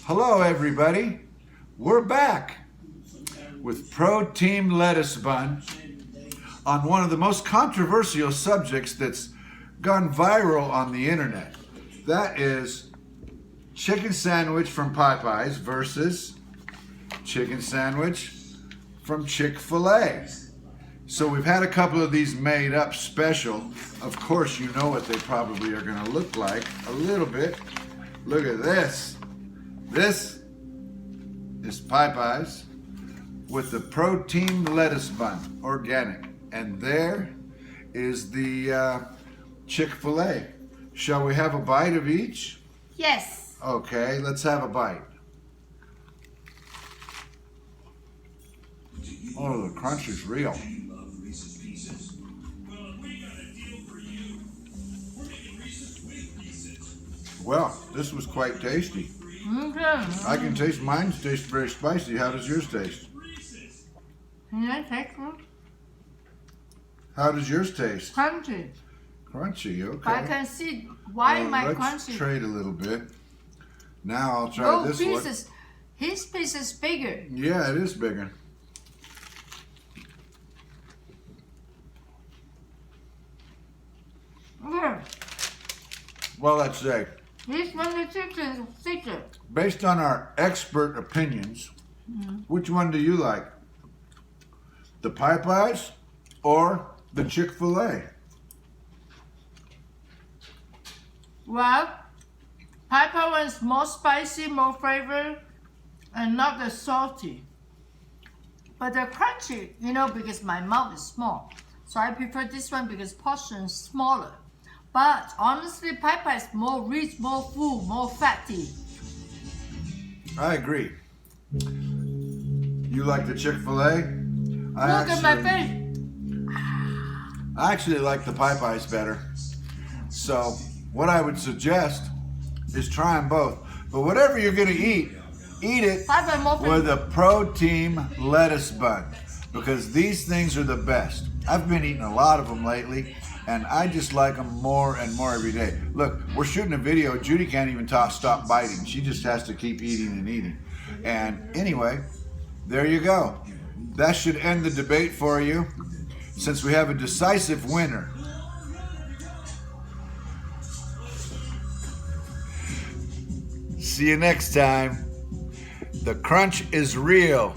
Hello everybody, we're back with Pro Team Lettuce Bun on one of the most controversial subjects that's gone viral on the internet. That is chicken sandwich from Popeyes versus chicken sandwich from Chick-fil-A. So we've had a couple of these made up special. Of course you know what they probably are going to look like a little bit. Look at this. This is Popeyes with the Pro Team Lettuce Bun, organic. And there is the Chick-fil-A. Shall we have a bite of each? Yes. Okay, let's have a bite. Oh, the crunch is real. Well, this was quite tasty. Okay. I can taste mine tastes very spicy. How does yours taste? Can I take one? How does yours taste? Crunchy. Crunchy, okay. But I can see why Well, my let's crunchy. trade a little bit. Now I'll try this pieces. His piece is bigger. one. Yeah, it is bigger. Yeah. Well, let's say, This one the chicken is thicker. based on our expert opinions, which one do you like? The Popeyes or the Chick-fil-A? Well, Piper one is more spicy, more flavor, and not as salty. But the crunchy, because my mouth is small. So I prefer this one because portion is smaller. But honestly, Piper is more rich, more full, more fatty. I agree. You like the Chick-fil-A? Look at my face. I actually like the Popeyes better. So what I would suggest is try them both. But whatever you're going to eat it Piper more with a Pro Team Lettuce Bun. Because these things are the best. I've been eating a lot of them lately. And I just like them more and more every day. Look, we're shooting a video. Judy can't even stop biting. She just has to keep eating and eating. And anyway, there you go. That should end the debate for you, since we have a decisive winner. See you next time. The crunch is real.